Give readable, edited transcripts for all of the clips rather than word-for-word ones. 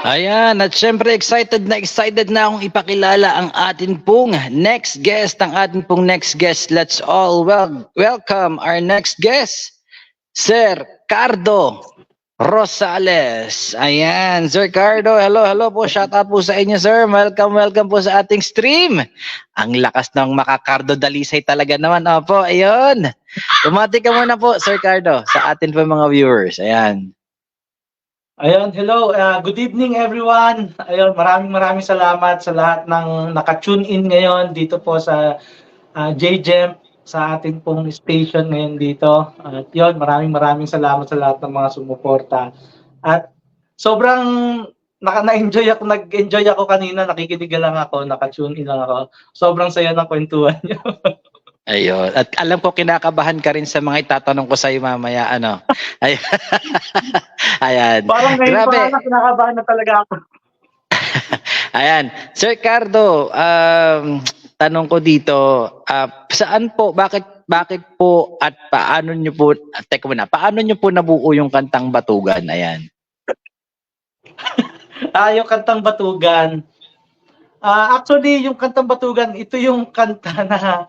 Ayan, at syempre excited na akong ipakilala ang atin pong next guest. Let's all welcome our next guest, Sir Cardo Rosales. Ayan, Sir Cardo, hello po. Shout out po sa inyo, sir. Welcome po sa ating stream. Ang lakas ng makakardo dalisay talaga naman. Opo, ayun. Tumati ka muna po, Sir Cardo, sa atin po mga viewers. Ayan. Ayun, hello. Good evening everyone. Ayun, maraming salamat sa lahat ng naka-tune in ngayon dito po sa JGEM, sa ating pong station ngayon dito. At yun, maraming salamat sa lahat ng mga sumuporta. At sobrang nag-enjoy ako kanina, nakikinig lang ako, naka-tune in lang ako. Sobrang saya ng kwentuhan niyo. Ayun. At alam ko kinakabahan ka rin sa mga itatanong ko sa iyo mamaya, ano. Ayan. Ayan. Parang ngayon Grabe. pa kinakabahan na talaga ako. Ayan. Sir Cardo, tanong ko dito, saan po, bakit po at paano nyo po, paano nyo po nabuo yung kantang Batugan? Ayan. Yung kantang Batugan. Actually, yung kantang Batugan, ito yung kanta na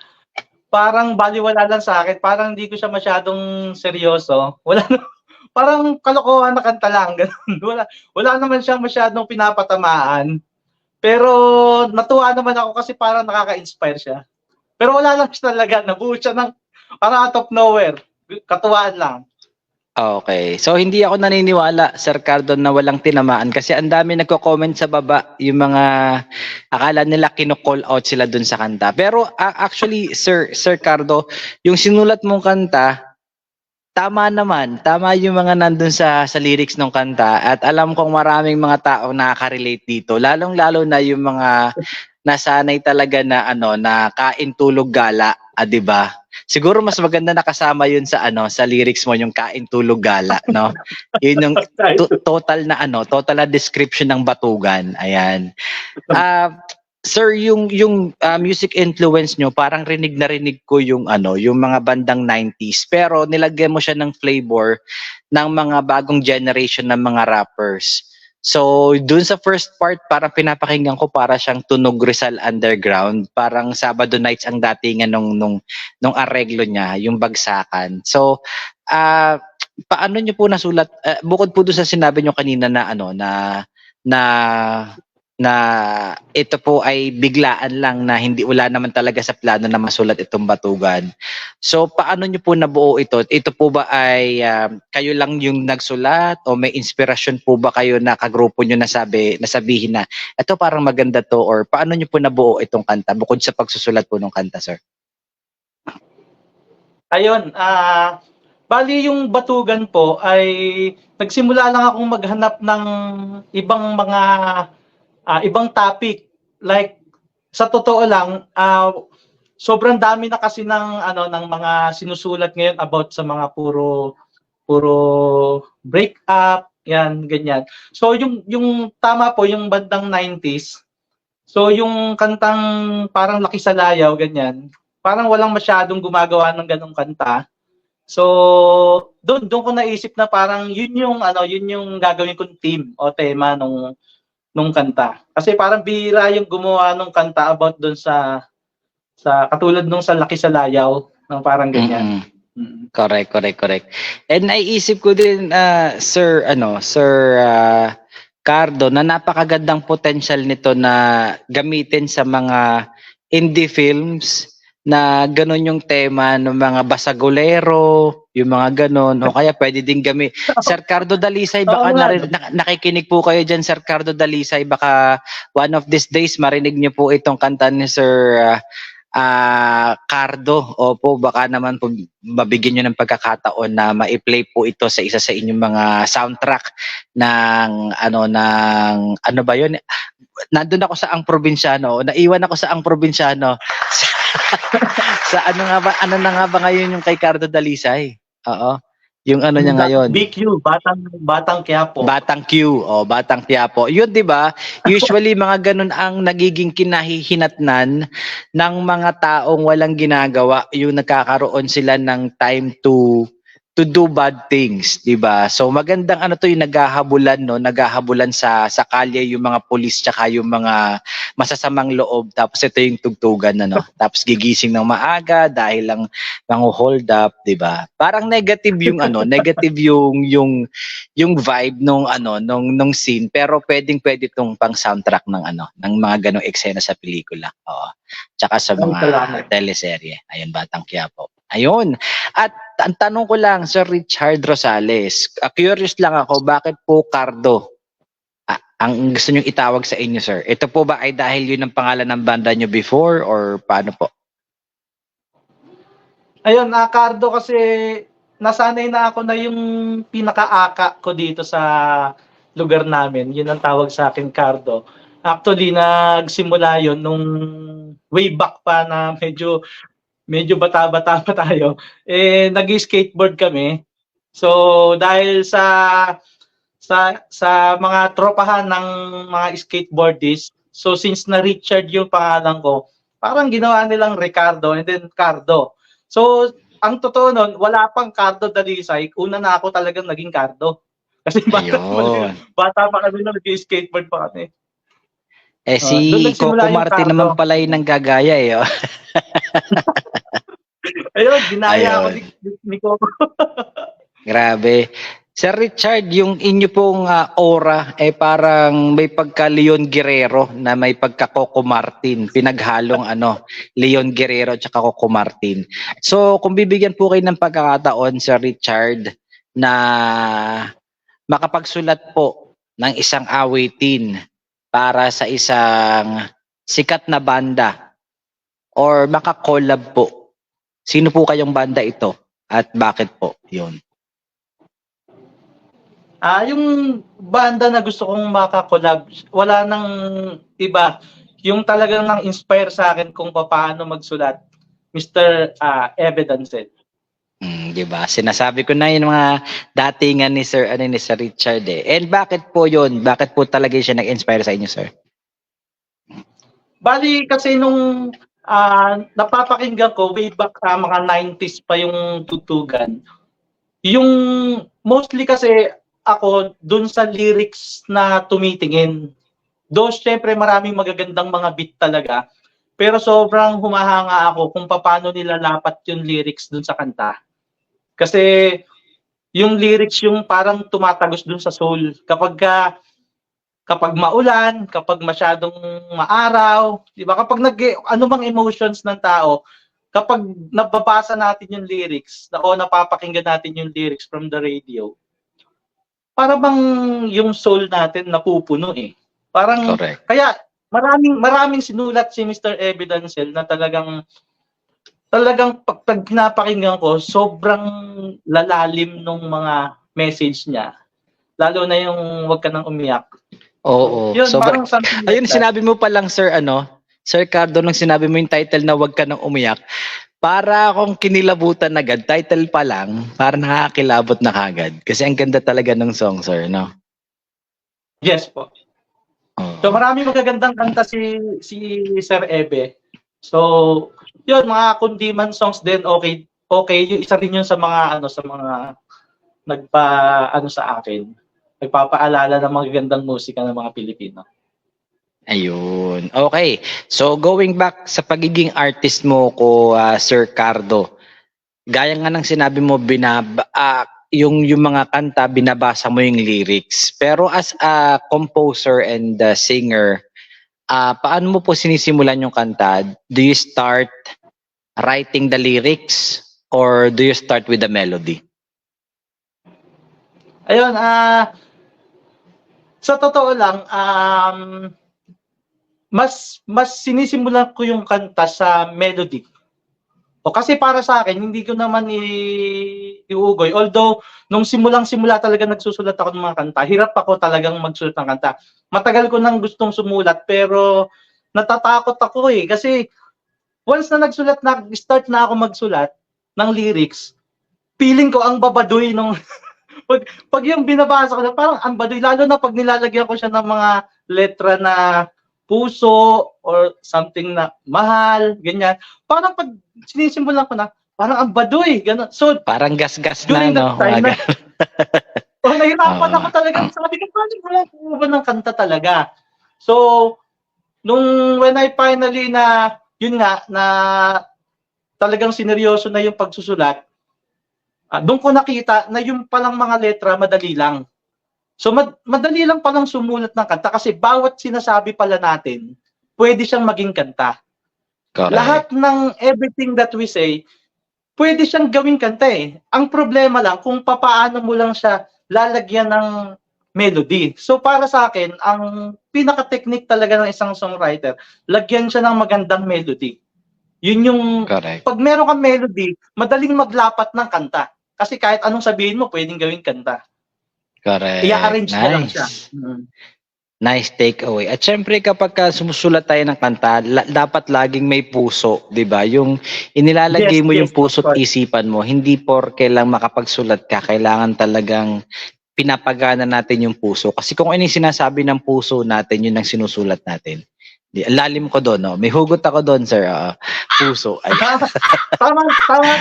parang baliwala lang sa akin. Parang hindi ko siya masyadong seryoso. Parang kalokohan na kanta lang. Wala naman siyang masyadong pinapatamaan. Pero natuwa naman ako kasi parang nakaka-inspire siya. Pero wala lang siya talaga. Nabuo siya ng parang out of nowhere. Katuwaan lang. Okay. So hindi ako naniniwala, Sir Cardo, na walang tinamaan kasi ang dami nagko-comment sa baba yung mga akala nila kino-call out sila dun sa kanta. Pero actually, Sir Cardo, yung sinulat mong kanta, tama naman. Tama yung mga nandun sa lyrics ng kanta at alam kong maraming mga tao nakaka-relate dito. Lalong-lalo na yung mga nasanay talaga na na kain tulog gala, 'di ba? Siguro mas maganda nakasama 'yun sa sa lyrics mo yung kain tulog gala, no? 'Yun yung total na description ng Batugan. Ayan. Sir, yung music influence nyo, parang rinig na rinig ko yung yung mga bandang 90s, pero nilagyan mo siya ng flavor ng mga bagong generation ng mga rappers. So, dun sa first part, parang pinapakinggan ko para siyang Tunog Rizal Underground. Parang Sabado Nights ang datingan nung areglo niya, yung bagsakan. So, paano niyo po nasulat, bukod po dun sa sinabi niyo kanina na na ito po ay biglaan lang na wala naman talaga sa plano na masulat itong Batugan. So paano nyo po nabuo ito? Ito po ba ay kayo lang yung nagsulat o may inspirasyon po ba kayo na kagrupo nyo nasabihin na ito parang maganda to, or paano nyo po nabuo itong kanta bukod sa pagsusulat po ng kanta, sir? Ayun, bali yung Batugan po ay nagsimula lang akong maghanap ng ibang mga ibang topic. Like sa totoo lang, sobrang dami na kasi ng mga sinusulat ngayon about sa mga puro break up, yan ganyan. So yung tama po yung bandang 90s. So yung kantang parang Laki sa Layaw ganyan, parang walang masyadong gumagawa ng ganong kanta. So doon ko naisip na parang yun yung gagawin kong theme o tema nung kanta. Kasi parang bihira yung gumawa ng kanta about doon sa katulad nung sa Laki sa Layaw, ng parang ganyan. Correct. And naisip ko din Sir Cardo, na napakagandang potential nito na gamitin sa mga indie films na ganun yung tema ng mga basagolero, yung mga ganun, o kaya pwede din Sir Cardo Dalisay, baka nakikinig po kayo dyan, Sir Cardo Dalisay, baka one of these days marinig niyo po itong kanta ni Sir Cardo. Opo, baka naman po mabigyan nyo ng pagkakataon na ma-play po ito sa isa sa inyong mga soundtrack ng ano ba yun? Nandun ako sa Ang Probinsyano, naiwan ako sa Ang Probinsyano. Sa ano na nga ba ngayon yung kay Cardo Dalisay? Oo. Yung niya ngayon. BQ, Batang Quiapo. Batang Q, Batang Quiapo. Yun, 'di ba? Usually mga ganun ang nagiging kinahihinatnan ng mga taong walang ginagawa, yung nagkakaroon sila ng time to to do bad things, 'di ba? So magandang ano to yung naghahabulan, no, naghahabulan sa kalye yung mga pulis tsaka yung mga masasamang loob, tapos ito yung tugtugan, ano, tapos gigising ng maaga dahil lang hold up, 'di ba? Parang negative yung ano, negative yung vibe nung ano nung scene, pero pwedeng-pwede tong pang soundtrack ng ano ng mga ganong eksena sa pelikula. Oo. Tsaka sa Maraming mga salamat. teleserye. Ayun, Batang Quiapo. Ayun. At ang tanong ko lang, Sir Richard Rosales, curious lang ako, bakit po Cardo ang gusto nyong itawag sa inyo, sir? Ito po ba ay dahil yun ang pangalan ng banda nyo before or paano po? Ayun, Cardo kasi nasanay na ako na yung pinaka-aka ko dito sa lugar namin. Yun ang tawag sa akin, Cardo. Actually, nagsimula yun nung way back pa na medyo bata-bata pa tayo. Nag-skateboard kami. So, dahil sa mga tropahan ng mga skateboardist, so since na Richard yung pangalan ko, parang ginawa nilang Ricardo and then Cardo. So, ang totoo nun, wala pang Cardo Dalisay, una na ako talagang naging Cardo. Kasi Ayun. bata pa kami nung nag-skateboard pa kami. Si Doon nagsimula Coco yung Martin Cardo. naman pala yung nanggagaya eh. Oh. Ayun, ginaya ako Ayun. ni Coco. Grabe. Sir Richard, yung inyo pong aura parang may pagka Leon Guerrero na may pagka Coco Martin. Pinaghalong Leon Guerrero at Coco Martin. So kung bibigyan po kayo ng pagkakataon, Sir Richard, na makapagsulat po ng isang awitin para sa isang sikat na banda or makakollab po, sino po kayong banda ito at bakit po? Yun. Yung banda na gusto kong makakollab, wala nang iba. Yung talagang nang-inspire sa akin kung paano magsulat, Mr. Evidence. Di ba? Sinasabi ko na yung mga datingan ni Sir Richard eh. And bakit po yun? Bakit po talaga siya nag-inspire sa inyo, sir? Bali kasi nung napapakinggan ko way back mga 90s pa yung tutugan. Yung mostly kasi ako dun sa lyrics na tumitingin. Though syempre maraming magagandang mga beat talaga, pero sobrang humahanga ako kung paano nila lapat yung lyrics dun sa kanta. Kasi yung lyrics yung parang tumatagos dun sa soul. Kapag maulan, kapag masyadong maaraw, di ba? Kapag anumang emotions ng tao, kapag nababasa natin yung lyrics, o napapakinggan natin yung lyrics from the radio, para bang yung soul natin napupuno eh. Parang, Correct. kaya maraming sinulat si Mr. Evidencel na talagang pag pinapakinggan ko, sobrang lalalim nung mga message niya. Lalo na yung wag ka nang umiyak. Oo. Yun, Parang something like ayun, that. sinabi mo pa lang, sir, Sir Cardo, nung sinabi mo yung title na wag ka nang umiyak, para akong kinilabutan agad, title pa lang, para nakakilabot na kagad. Kasi ang ganda talaga ng song, sir, no? Yes po. Oo. So maraming magagandang kanta si Sir Ebe. So, yun, mga kundiman songs din, okay. Yung isa rin yun sa mga sa akin. Nagpapaalala ng magagandang musika ng mga Pilipino. Ayun. Okay. So going back sa pagiging artist mo ko, Sir Cardo, gaya nga ng sinabi mo, yung mga kanta, binabasa mo yung lyrics. Pero as a composer and singer, paano mo po sinisimulan yung kanta? Do you start writing the lyrics or do you start with the melody? Ayun, sa totoo lang, mas sinisimulan ko yung kanta sa melody. O kasi para sa akin, hindi ko naman iuugoy. Although, nung simulang-simula talaga nagsusulat ako ng mga kanta, hirap ako talagang magsulat ng kanta. Matagal ko nang gustong sumulat, pero natatakot ako eh. Kasi once na start na ako magsulat ng lyrics, feeling ko ang babadoy nung pag yung binabasa ko na parang ang baduy, lalo na pag nilalagyan ko siya ng mga letra na puso or something na mahal, ganyan. Parang pag sinisimulan ko na, parang ang baduy, gano'n. So, Parang gas-gas na, during that no? time, Mga nahirapan Oo. ako talaga. Sabi ko, paano gumagawa ba ng kanta talaga? So, when I finally na, yun nga, na talagang sineryoso na yung pagsusulat, doon ko nakita na yung palang mga letra madali lang. So madali lang palang sumulat ng kanta kasi bawat sinasabi pala natin, pwede siyang maging kanta. Lahat Correct. ng everything that we say, pwede siyang gawing kanta eh. Ang problema lang kung papaano mo lang siya lalagyan ng melody. So para sa akin, ang pinaka-technique talaga ng isang songwriter, lagyan siya ng magandang melody. Yun yung, Correct. pag meron kang melody, madaling maglapat ng kanta. Kasi kahit anong sabihin mo, pwedeng gawing kanta. Correct. I-arrange mo lang siya. Nice. Nice takeaway. At syempre kapag sumusulat tayo ng kanta, dapat laging may puso, 'di ba? Yung inilalagay mo yung Yes, of puso at course. isipan mo, hindi porke lang makapagsulat ka, kailangan talagang pinapagana natin yung puso. Kasi kung ano yung sinasabi ng puso natin, yun ang sinusulat natin. Ang lalim ko doon, no? May hugot ako doon, sir. Puso. Ay, Tama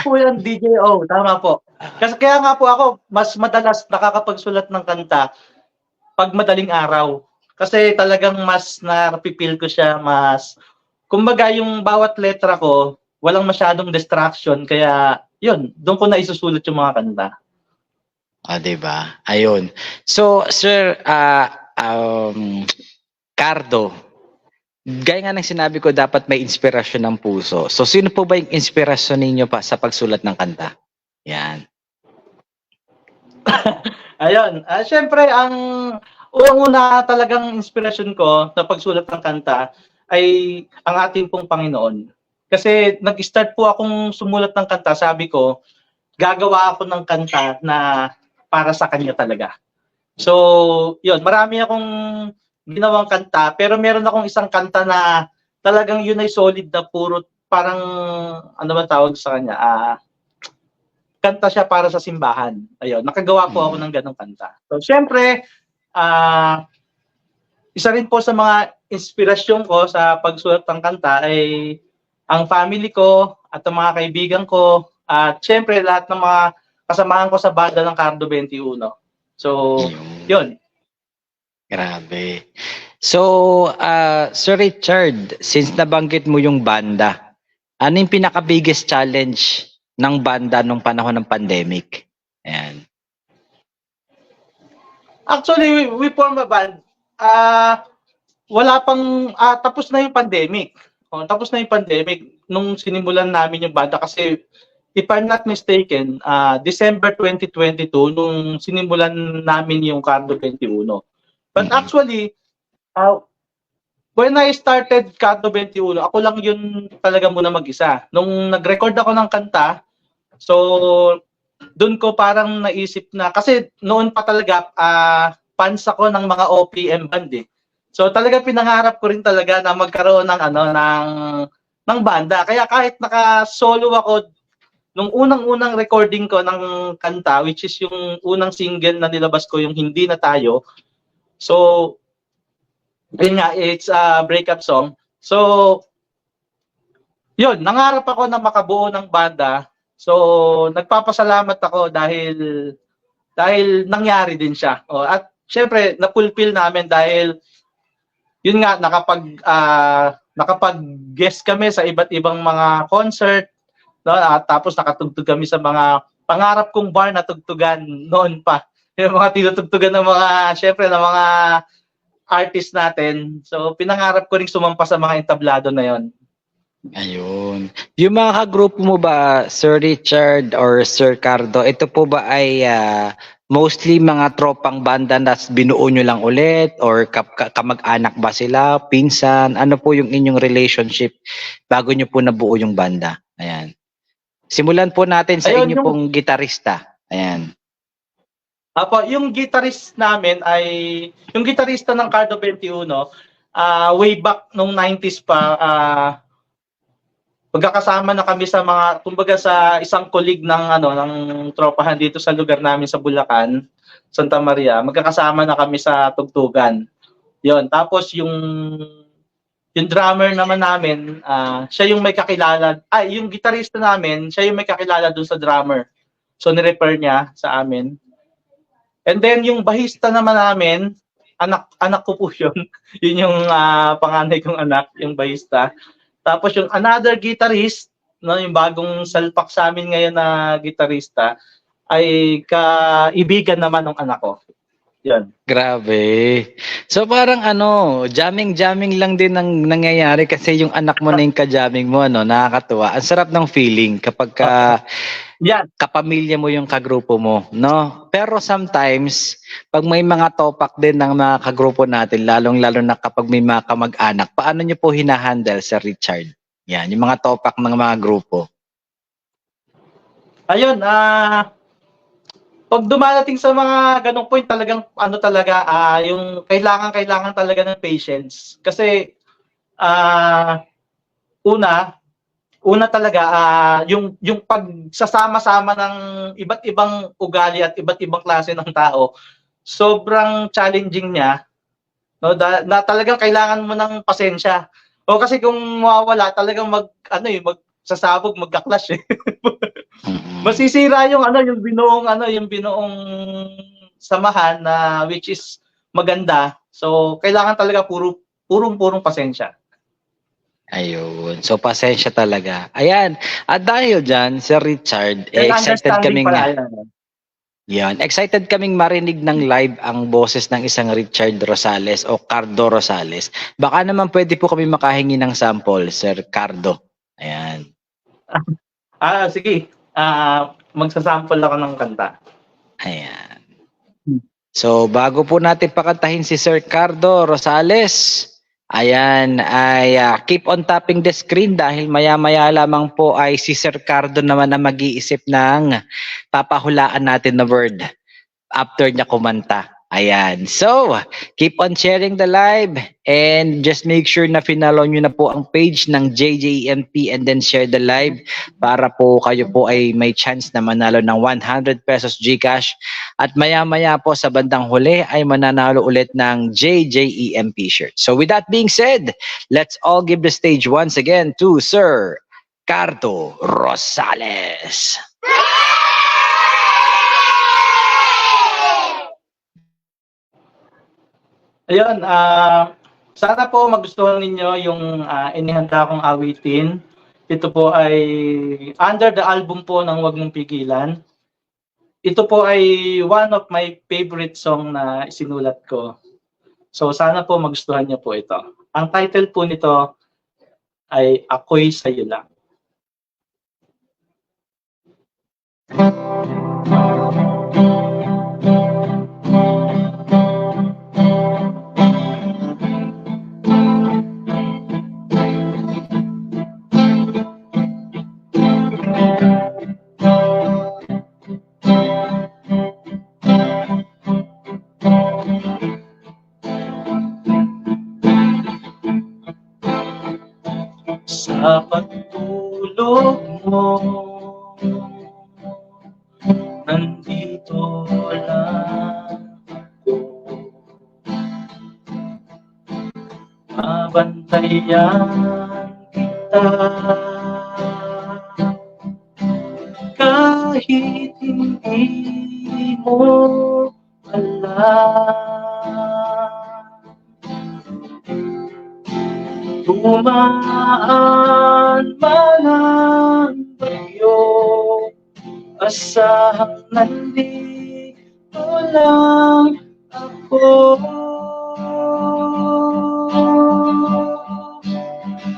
po yan, DJO. Tama po. Kasi kaya nga po ako, mas madalas nakakapagsulat ng kanta pag madaling araw. Kasi talagang mas napipil ko siya, mas, kumbaga yung bawat letra ko, walang masyadong distraction. Kaya, yun, doon ko na isusulat yung mga kanta. 'di ba? Ayun. So, sir, Cardo, gaya nga ng sinabi ko, dapat may inspirasyon ng puso. So, sino po ba yung inspirasyon ninyo pa sa pagsulat ng kanta? Yan. Ayun. Syempre, ang unang-una talagang inspirasyon ko sa pagsulat ng kanta ay ang ating pong Panginoon. Kasi nag-start po akong sumulat ng kanta, sabi ko, gagawa ako ng kanta na para sa kanya talaga. So, yun, marami akong ginawang kanta, pero meron akong isang kanta na talagang yun ay solid na puro, parang, ano ba tawag sa kanya? Kanta siya para sa simbahan. Ayun, nakagawa po ako ng ganong kanta. So, syempre, isa rin po sa mga inspirasyon ko sa pagsulat ng kanta ay ang family ko at ang mga kaibigan ko at syempre lahat ng mga kasamahan ko sa banda ng Cardo 21. So, yun. Grabe. So, Sir Richard, since nabanggit mo yung banda, ano yung pinaka-biggest challenge ng banda nung panahon ng pandemic? Ayan. Actually, we form a band. Wala pang, tapos na yung pandemic. Tapos na yung pandemic nung sinimulan namin yung banda kasi if I'm not mistaken, December 2022 nung sinimulan namin yung Cardo 21. But actually, when I started Cardo 21, ako lang yun talaga muna mag-isa. Nung nag-record ako ng kanta, so doon ko parang naisip na, kasi noon pa talaga, fans ako ng mga OPM band eh. So talaga pinangarap ko rin talaga na magkaroon ng ng banda. Kaya kahit naka-solo ako nung unang-unang recording ko ng kanta, which is yung unang single na nilabas ko, yung Hindi na Tayo. So yun nga, it's a breakup song. So yun, nangarap ako na makabuo ng banda. So nagpapasalamat ako dahil nangyari din siya. At syempre na-fulfill namin dahil yun nga, nakapag-guest kami sa iba't ibang mga concert, no? At tapos nakatugtog kami sa mga pangarap kong bar na tugtugan noon pa. Yung mga tinutugtugan ng mga, syempre, ng mga artist natin. So, pinangarap ko rin sumampa sa mga entablado na yon. Ayun. Yung mga kagrupo mo ba, Sir Richard or Sir Cardo, ito po ba ay mostly mga tropang banda na binuo nyo lang ulit or kamag-anak ba sila, pinsan? Ano po yung inyong relationship bago nyo po nabuo yung banda? Ayan. Simulan po natin sa Ayun, inyo pong gitarista. Ayan. Yung guitarist namin ay, yung gitarista ng Cardo 21, way back nung 90s pa, magkakasama na kami sa mga, kumbaga sa isang colleague ng tropahan dito sa lugar namin sa Bulacan, Santa Maria. Magkakasama na kami sa tugtugan. Yon. Tapos yung Yung drummer naman namin, siya yung may kakilala, yung gitarista namin, siya yung may kakilala dun sa drummer. So, nirefer niya sa amin. And then, yung bahista naman namin, anak ko po yun. Yun yung panganay kong anak, yung bahista. Tapos yung another guitarist, no, yung bagong salpak sa amin ngayon na gitarista, ay kaibigan naman ng anak ko. Yan. Grabe. So parang jamming-jamming lang din ang nangyayari kasi yung anak mo na yung ka-jamming mo, nakakatuwa. Ang sarap ng feeling kapag Yan. kapamilya mo yung kagrupo mo, no? Pero sometimes, pag may mga topak din ng mga kagrupo natin, lalong-lalo na kapag may mga kamag-anak, paano nyo po hinahandle, Sir Richard? Yan, yung mga topak ng mga grupo. Ayun, pag dumarating sa mga ganong point, talagang yung kailangan talaga ng patience. Kasi una talaga yung pagsasama-sama ng iba't ibang ugali at iba't ibang klase ng tao, sobrang challenging niya, no, na talagang kailangan mo ng pasensya. O kasi kung mawawala, talagang magsasabog, magka-clash eh. Masisira yung binuong samahan na which is maganda. So kailangan talaga purong pasensya. Ayun. So, pasensya talaga. Ayan. At dahil dyan, Sir Richard, excited kaming excited kaming marinig ng live ang boses ng isang Richard Rosales o Cardo Rosales. Baka naman pwede po kami makahingi ng sample, Sir Cardo. Ayan. Sige. Magsasample ako ng kanta. Ayan. So, bago po natin pakantahin si Sir Cardo Rosales, ayan, ay keep on tapping the screen dahil maya-maya lamang po ay si Sir Cardo naman na mag-iisip ng papahulaan natin na word after niya kumanta. Ayan. So, keep on sharing the live and just make sure na finalo nyo na po ang page ng JJEMP and then share the live para po kayo po ay may chance na manalo ng 100 pesos GCash at maya-maya po sa bandang huli ay mananalo ulit ng JJEMP shirt. So with that being said, let's all give the stage once again to Sir Cardo Rosales. Ayun, sana po magustuhan ninyo yung inihanda kong awitin. Ito po ay under the album po ng Wag Mong Pigilan. Ito po ay one of my favorite song na isinulat ko. So sana po magustuhan niyo po ito. Ang title po nito ay Ako'y Sa'yo Lang. Sa pagtulog mo, nandito lang ako. Mabantayan kita kahit hindi mo alam. Dumaan man ang bagyo, asahang nandito lang ako.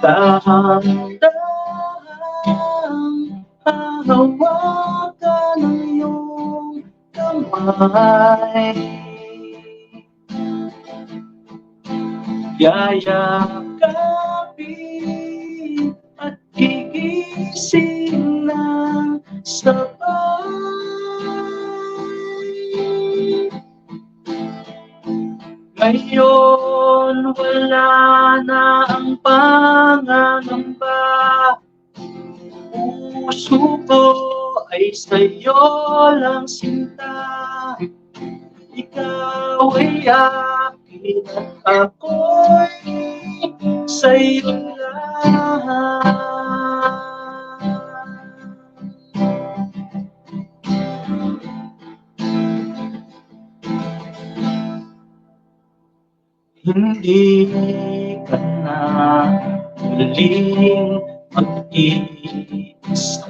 Dahan-dahang hahawakan ang iyong kamay, yayakapin at gigising ng sabay. Ngayon wala na ang pangangamba, puso ko ay sa'yo lang sinta. Ikaw ay akin at ako'y sa'yo lang. Hindi ka na muling mag-iisa.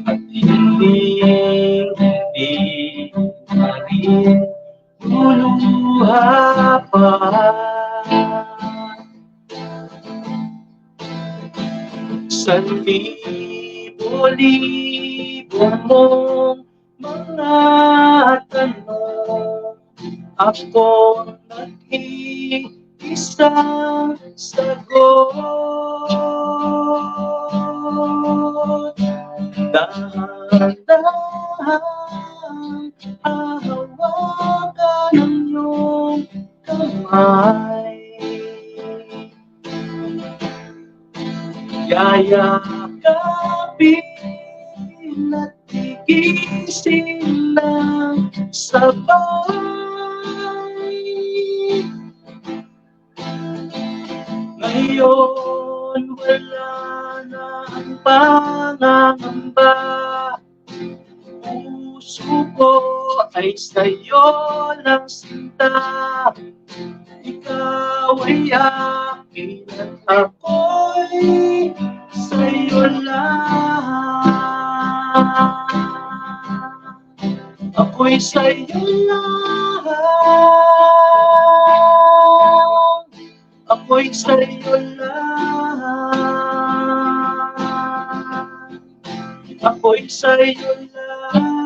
At hindi na rin luluha pa sa libo-libo mong mga tanong. Ako nag-iisang sagot. Dahan-dahan hahawakan ang iyong kamay. Yayakapin at tigisin ng sabay. Ngayon wala na ang pangangamba. Puso ko ay sa'yo lang sinta. Ikaw ay akin at ako'y sa'yo lang. Ako'y sa'yo lang. Ako'y sa'yo lang. Ako'y sa'yo lang.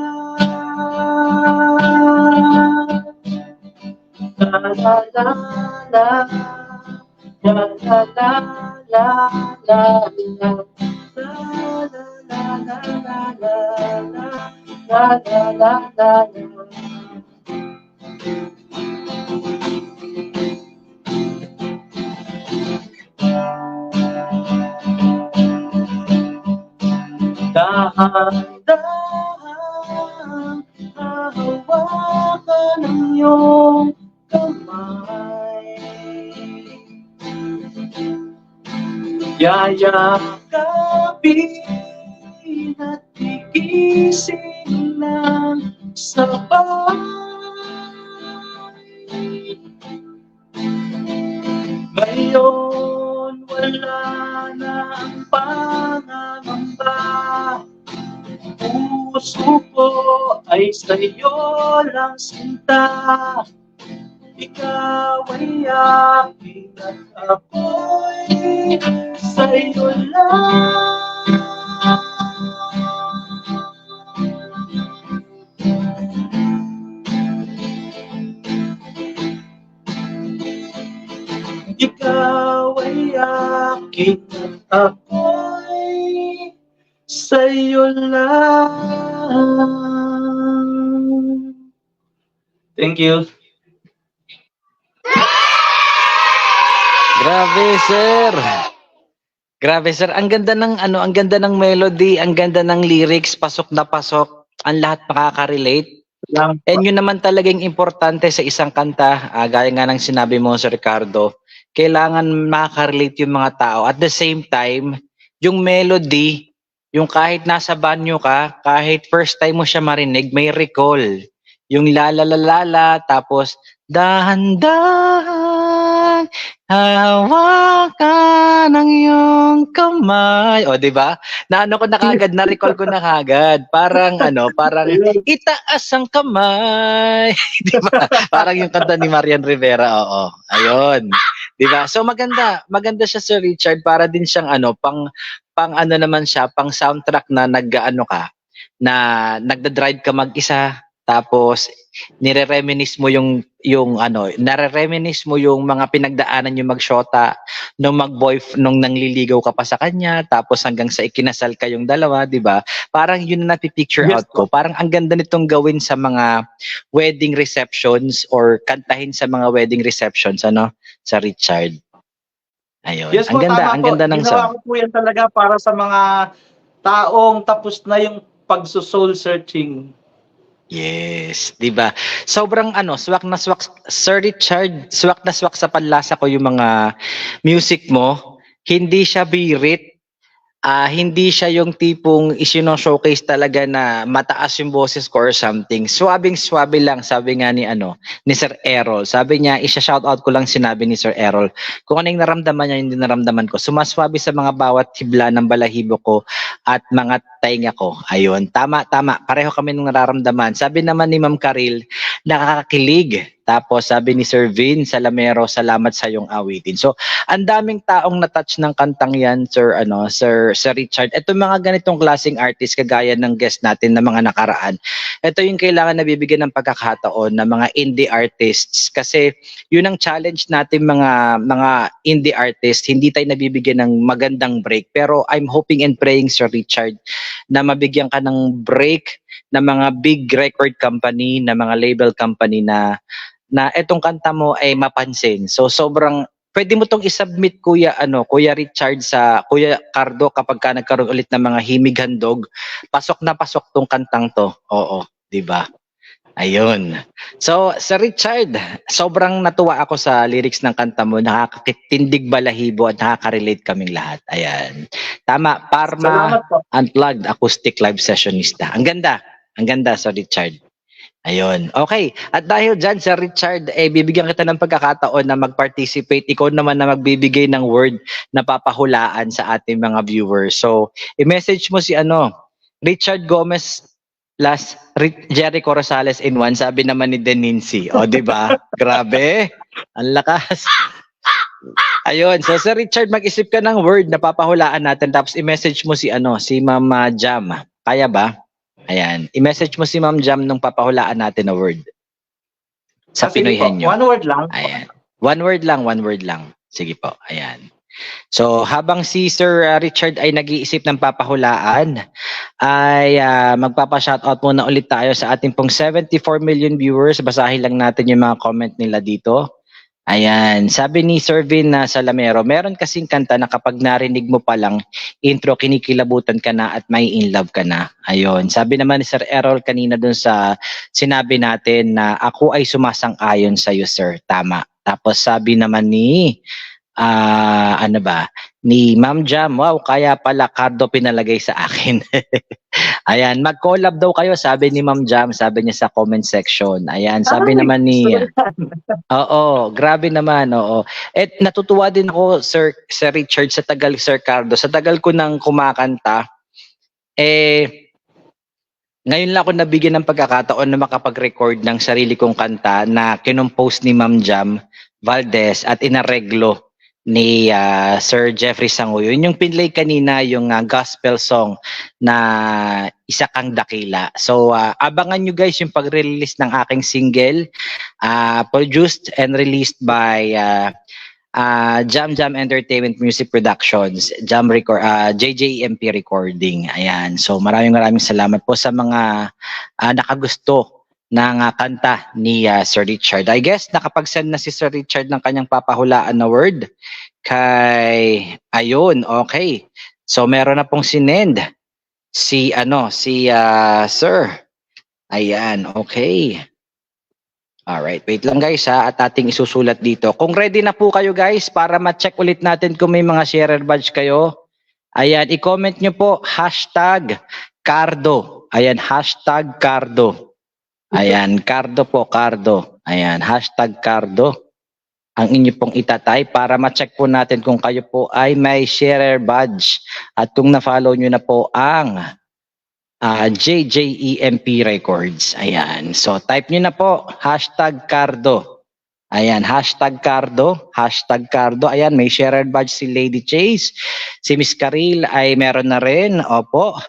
La la la la, la la la la la, la la la la la la. Dahan-dahan hahawakan ang iyong kamay. Yayakapin at tigisin ng sabay. Ngayon wala na ang pangangamba. Puso ko ay sa'yo lang sinta. Ikaw ay akin at ako'y sa'yo lang. Ikaw ay akin at ako'y sa'yo lang. Thank you. Grabe, sir. Grabe, sir. Ang ganda ng ano, ang ganda ng melody, ang ganda ng lyrics, pasok na pasok. Ang lahat makaka-relate. And yun naman talagang importante sa isang kanta, gaya nga ng sinabi mo, Sir Ricardo, kailangan makaka-relate yung mga tao. At the same time, yung melody, yung kahit nasa banyo ka, kahit first time mo siya marinig, may recall. Yung la la la la la, tapos dahan-dahan hawakan ang iyong kamay. O, di ba? Naano ko na kagad, na-recall ko na kagad. Parang ano, parang itaas ang kamay. Di ba? Parang yung kanta ni Marian Rivera. Oo. Ayun. Di ba? So maganda, maganda siya, Sir Richard, para din siyang ano, pang ano naman siya, pang soundtrack na nag-ano ka, na nagda-drive ka mag-isa, tapos nire-reminisce mo yung ano, nare-reminisce mo yung mga pinagdaanan yung magshota nung nung nangliligaw ka pa sa kanya, tapos hanggang sa ikinasal kayong dalawa, 'di ba? Parang yun na napipicture Yes, out ko. Parang ang ganda nitong gawin sa mga wedding receptions or kantahin sa mga wedding receptions, ano, sa Richard. Ayun. Yes Ang po, ganda, tama ang po. ganda ng Ginawa sound. ko po yan talaga para sa mga taong tapos na yung pagso-soul searching. Yes, 'di ba? Sobrang swak na swak Sir Richard, swak na swak sa panlasa ko yung mga music mo. Hindi siya birit. Hindi siya yung tipong isino-showcase talaga na mataas yung boses ko or something. Swabing-swabe lang, sabi nga ni Sir Errol. Sabi niya, isa-shoutout ko lang sinabi ni Sir Errol. Kung ano yung naramdaman niya, yung naramdaman ko. Sumaswabe sa mga bawat hibla ng balahibo ko at mga tainga ko. Ayun, tama, tama. Pareho kami nung nararamdaman. Sabi naman ni Ma'am Karil, nakakakilig. Tapos sabi ni Sir Vin Salamero, salamat sa iyong awitin. So, ang daming taong na-touch ng kantang yan, Sir Richard. Ito mga ganitong klaseng artist kagaya ng guest natin na mga nakaraan. Ito yung kailangan na bibigyan ng pagkakataon na mga indie artists kasi yun ang challenge natin mga indie artists, hindi tayo nabibigyan ng magandang break. Pero I'm hoping and praying, Sir Richard, na mabigyan ka ng break na mga big record company, na mga label company na etong kanta mo ay mapansin. So sobrang pwede mo tong i-submit Kuya Richard sa Kuya Cardo kapag ka nagkaroon ulit ng mga himig handog. Pasok na pasok tong kantang to. Oo, 'di ba? Ayun. So, Sir Richard, sobrang natuwa ako sa lyrics ng kanta mo. Nakakatindig balahibo at nakaka-relate kaming lahat. Ayan. Tama, Parma Salamat po. Unplugged Acoustic Live Sessionista. Ang ganda. Ang ganda, Sir Richard. Ayun. Okay. At dahil dyan, Sir Richard, bibigyan kita ng pagkakataon na mag-participate. Ikaw naman na magbibigay ng word na papahulaan sa ating mga viewers. So, i-message mo si Richard Gomez plus Jericho Rosales in one, sabi naman ni Deninsi. O, di ba? Grabe. Ang lakas. Ayun. So, Sir Richard, mag-isip ka ng word na papahulaan natin. Tapos, i-message mo si Mama Jam. Kaya ba? Ayan. I-message mo si Ma'am Jam nung papahulaan natin na word. Sa Sige Pinoy po, Henyo. one word lang. Ayan. One word lang. Sige po. Ayan. So, habang si Sir Richard ay nag-iisip ng papahulaan, ay magpapa-shoutout muna ulit tayo sa ating pong 74 million viewers. Basahin lang natin yung mga comment nila dito. Ayan, sabi ni Sir Vin na Salamero, meron kasing kanta na kapag narinig mo pa lang, intro, kinikilabutan ka na at may in love ka na. Ayun, sabi naman ni Sir Errol kanina dun sa sinabi natin na ako ay sumasang-ayon sa iyo, sir. Tama. Tapos sabi naman ni ni Ma'am Jam, wow, kaya pala Cardo pinalagay sa akin. Ayan, mag-collab daw kayo, sabi ni Ma'am Jam, sabi niya sa comment section. Ayan, sabi naman ni Oo, grabe naman, oo. At natutuwa din ako, Sir Richard, sa tagal, Sir Cardo, sa tagal ko nang kumakanta, ngayon lang ako nabigyan ng pagkakataon na makapag-record ng sarili kong kanta na kinompose ni Ma'am Jam Valdez at inareglo ni Sir Jeffrey Sanguyo. Yun yung pinlay kanina, yung gospel song na Isa Kang Dakila. So, abangan nyo guys yung pag-release ng aking single, produced and released by Jam Jam Entertainment Music Productions, JJEMP Recording. Ayan. So, maraming salamat po sa mga nakagusto ng kanta ni Sir Richard. I guess nakapag-send na si Sir Richard ng kanyang papahulaan na word ayun, okay. So meron na pong sinend si Sir. Ayan, okay. Alright, wait lang guys at ating isusulat dito. Kung ready na po kayo guys para ma-check ulit natin kung may mga sharer badge kayo. Ayan, i-comment nyo po #Cardo. Ayan, #Cardo. Ayan, Cardo po, Cardo. Ayan, #Cardo. Ang inyo pong itatay para ma-check po natin kung kayo po ay may sharer badge at kung na-follow nyo na po ang JJEMP Records. Ayan, so type nyo na po #Cardo. Ayan, #Cardo, #Cardo. Ayan, may sharer badge si Lady Chase. Si Miss Karil ay meron na rin. Opo.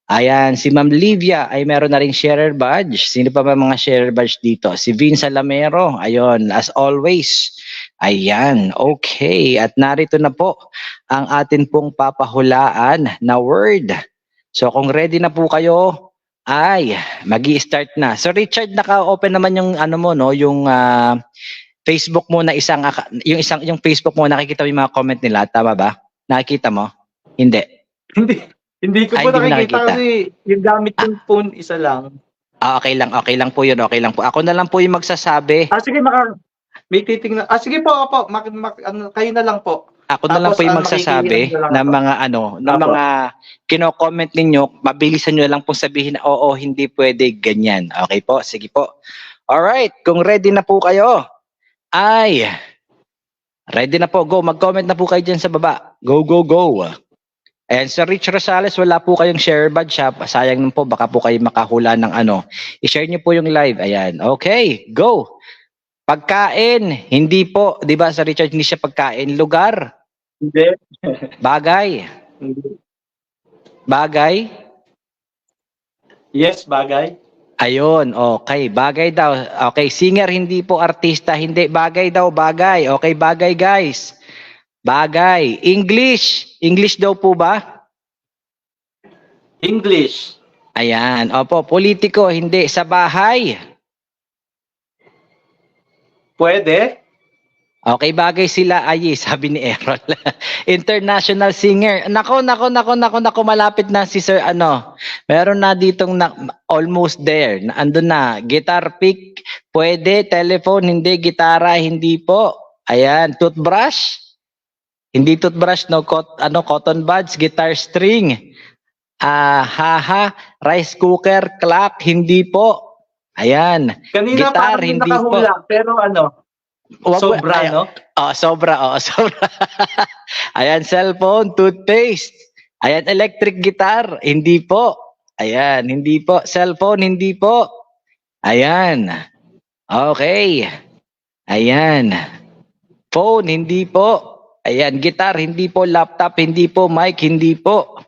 Ayan, si Ma'am Livia ay meron na rin sharer badge. Sino pa ba mga sharer badge dito? Si Vin Salamero, ayun, as always. Ayan, okay. At narito na po ang atin pong papahulaan na word. So kung ready na po kayo, ay magi-start na. So Richard, naka-open naman yung yung Facebook mo na yung Facebook mo, nakikita mo yung mga comment nila, tama ba? Nakikita mo? Hindi. Hindi ko po Hindi mo nakikita nakikita. kasi yung gamit yung phone isa lang. Okay lang po yun, okay lang po. Ako na lang po yung magsasabi. Sige, may titingnan. Sige po, opo, kayo na lang po. Ako na lang Tapos, po yung makikinig magsasabi na lang ng ako. mga ng Apo. mga kino-comment ninyo, mabilisan nyo lang pong sabihin na oo, hindi pwede ganyan. Okay po, sige po. Alright, kung ready na po kayo, ay, ready na po, go. Mag-comment na po kayo dyan sa baba. Go, go, go. And sa Rich Rosales, wala po kayong share badge ha. Sayang nun po, baka po kayo makahula ng ano. I-share nyo po yung live. Ayan, okay, go. Pagkain, hindi po, di ba sa Richard hindi siya pagkain. Lugar, Hindi. bagay, Hindi. bagay. Yes, bagay. Ayun, okay, bagay daw. Okay, singer, hindi po artista, hindi. Bagay daw, bagay. Okay, bagay guys. Bagay. English, English daw po ba? English. Ayan, opo, politiko, hindi. Sa bahay. Pwede. Okay, bagay sila. Ay, sabi ni Errol. International singer. Nako, malapit na si Sir Meron na ditong almost there. Andun na. Guitar pick, pwede. Telephone, hindi. Gitara, hindi po. Ayan, toothbrush. Hindi toothbrush, no. Cotton buds, guitar string. Haha, rice cooker, clock, hindi po. Ayan. Kanina Guitar, parang hindi nakahula, pero sobra, no? Sobra. Ayan, cellphone, toothpaste. Ayan, electric guitar, hindi po. Ayan, hindi po. Cellphone, hindi po. Ayan. Okay. Ayan. Phone, hindi po. Ayan, guitar, hindi po. Laptop, hindi po. Mic, hindi po.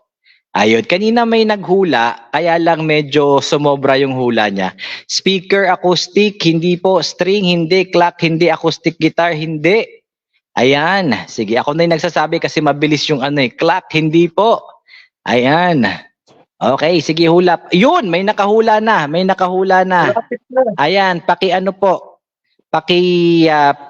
Ayun, kanina may naghula, kaya lang medyo sumobra yung hula niya. Speaker, acoustic, hindi po. String, hindi. Clock, hindi. Acoustic guitar, hindi. Ayan, sige, ako na yung nagsasabi kasi mabilis yung clock, hindi po. Ayan. Okay, sige, hula. Yun, may nakahula na. Lapit na. Ayan,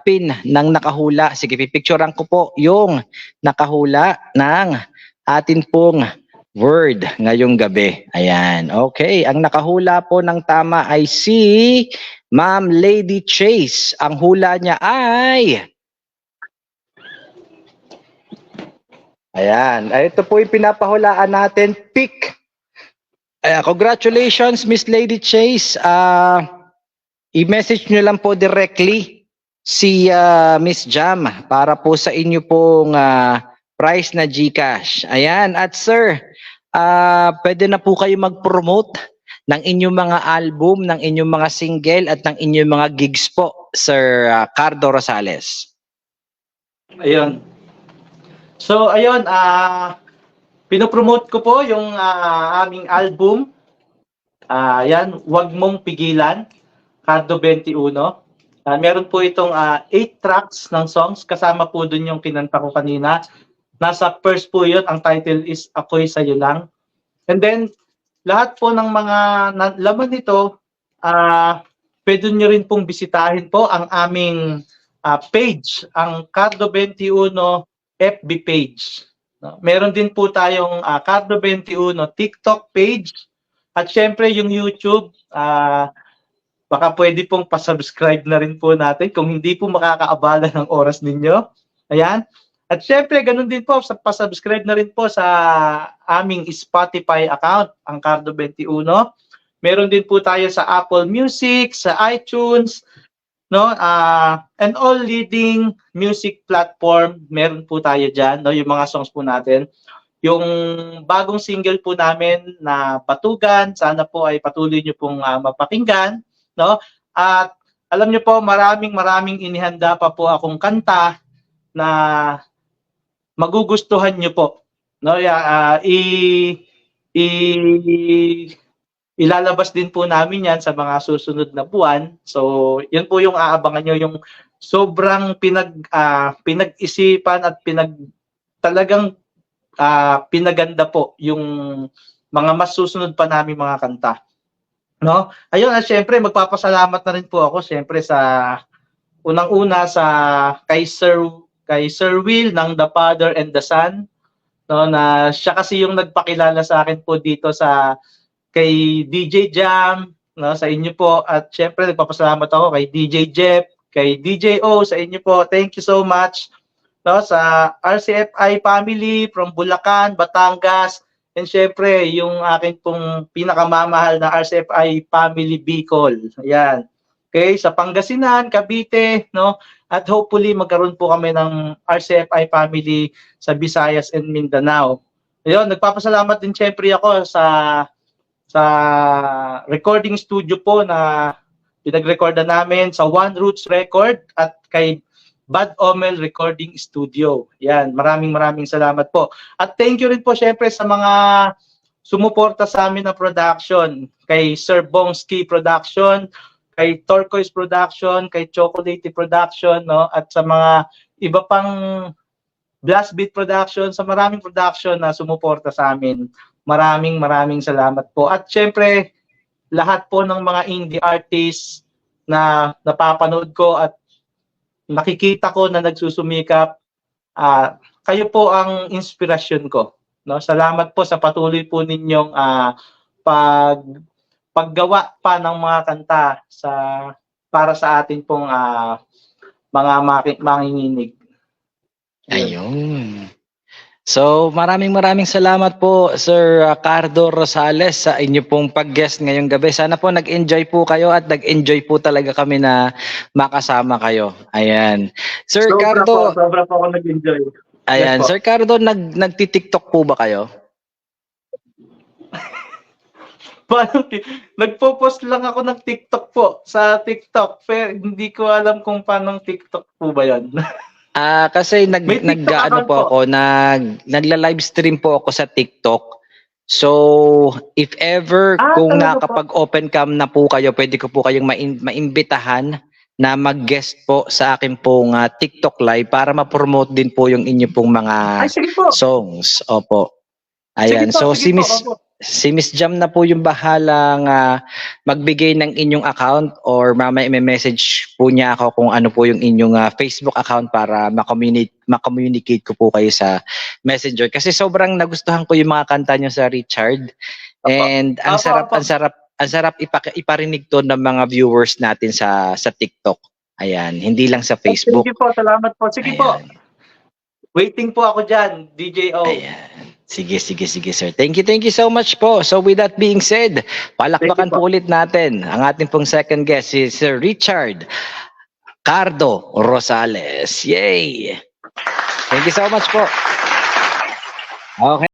pin ng nakahula. Sige, pipicturean ko po yung nakahula ng atin pong word ngayong gabi. Ayan. Okay. Ang nakahula po ng tama ay si Ma'am Lady Chase. Ang hula niya ay... Ayan. Ito po yung pinapahulaan natin. Pick. Ayan. Congratulations, Miss Lady Chase. I-message nyo lang po directly si Miss Jam para po sa inyo pong prize na GCash. Ayan. At sir, pwede na po kayo mag-promote ng inyong mga album, ng inyong mga single at ng inyong mga gigs po, Sir Cardo Rosales. Ayun. So, ayun, pinopromote ko po yung aming album. Yan, Wag Mong Pigilan, Cardo 21. Meron po itong 8 tracks ng songs, kasama po dun yung kinanta ko kanina. Nasa first po yun, ang title is Ako'y Sa'yo Lang. And then, lahat po ng mga laman nito, pwede nyo rin pong bisitahin po ang aming page, ang Cardo 21 FB page. Meron din po tayong Cardo 21 TikTok page. At syempre yung YouTube, baka pwede pong pasubscribe na rin po natin kung hindi po makakaabala ng oras ninyo. Ayan. At syempre, ganun din po, pasubscribe na rin po sa aming Spotify account, ang Cardo 21. Meron din po tayo sa Apple Music, sa iTunes, no? And all leading music platform, meron po tayo dyan, no? Yung mga songs po natin. Yung bagong single po namin na Patugan, sana po ay patuloy nyo pong mapakinggan, no? At alam nyo po, maraming inihanda pa po akong kanta na magugustuhan nyo po. No? Ilalabas din po namin yan sa mga susunod na buwan. So, yun po yung aabangan nyo, yung sobrang pinag-isipan at talagang pinaganda po yung mga mas susunod pa namin mga kanta. No? Ayun, at syempre magpapasalamat na rin po ako syempre sa unang-una sa kay Sir Will ng The Father and the Son, no, na siya kasi yung nagpakilala sa akin po dito sa kay DJ Jam, no, sa inyo po. At syempre, nagpapasalamat ako kay DJ Jeff, kay DJ O, sa inyo po. Thank you so much. No, sa RCFI family from Bulacan, Batangas, and syempre, yung akin pong pinakamamahal na RCFI family Bicol. Ayan. Okay, sa Pangasinan, Cavite, no? At hopefully magkaroon po kami ng RCFI family sa Visayas and Mindanao. Ayun, nagpapasalamat din syempre ako sa recording studio po na pinag-recordan namin sa One Roots Record at kay Bad Omel Recording Studio. Yan, maraming salamat po. At thank you rin po syempre sa mga sumuporta sa amin na production, kay Sir Bongski Production, kay Turquoise Production, kay Chocolate Production, no? At sa mga iba pang Blast Beat Production, sa maraming production na sumuporta sa amin. Maraming salamat po. At syempre, lahat po ng mga indie artists na napapanood ko at nakikita ko na nagsusumikap, kayo po ang inspirasyon ko. No? Salamat po sa patuloy po ninyong paggawa pa ng mga kanta para sa atin pong mga manginginig. Ayun. So, maraming salamat po, Sir Cardo Rosales, sa inyo pong pag-guest ngayong gabi. Sana po nag-enjoy po kayo at nag-enjoy po talaga kami na makasama kayo. Ayan. Sir Cardo, Sobra po ako nag-enjoy. ayan, Yes po. Sir Cardo, nagti-TikTok po ba kayo? Nagpo-post lang ako ng TikTok po sa TikTok. Pero hindi ko alam kung paano TikTok po ba 'yan. Kasi May TikTok nag-ano account po po. ako, nagla-live stream po ako sa TikTok. So, if ever kung talaga po? nakapag-open cam na po kayo, pwede ko po kayong maimbitahan na mag-guest po sa akin pong TikTok live para ma-promote din po yung inyo pong mga Ay, sige po. songs. Opo. Ayan. So, Sige po, opo. si Miss Jam na po yung bahalang magbigay ng inyong account or mamaya i-message po niya ako kung ano po yung inyong Facebook account para ma-communicate ko po kayo sa Messenger. Kasi sobrang nagustuhan ko yung mga kanta niyo sa Richard. And ang Opo. sarap iparinig to ng mga viewers natin sa TikTok. Ayan, hindi lang sa Facebook. Sige po, salamat po. Sige po. Ayan. Waiting po ako dyan, DJ O. Ayan. Sige, sir. Thank you so much po. So with that being said, palakpakan Thank you po ulit natin ang ating pong second guest, si Sir Richard Cardo Rosales. Yay! Thank you so much po. Okay.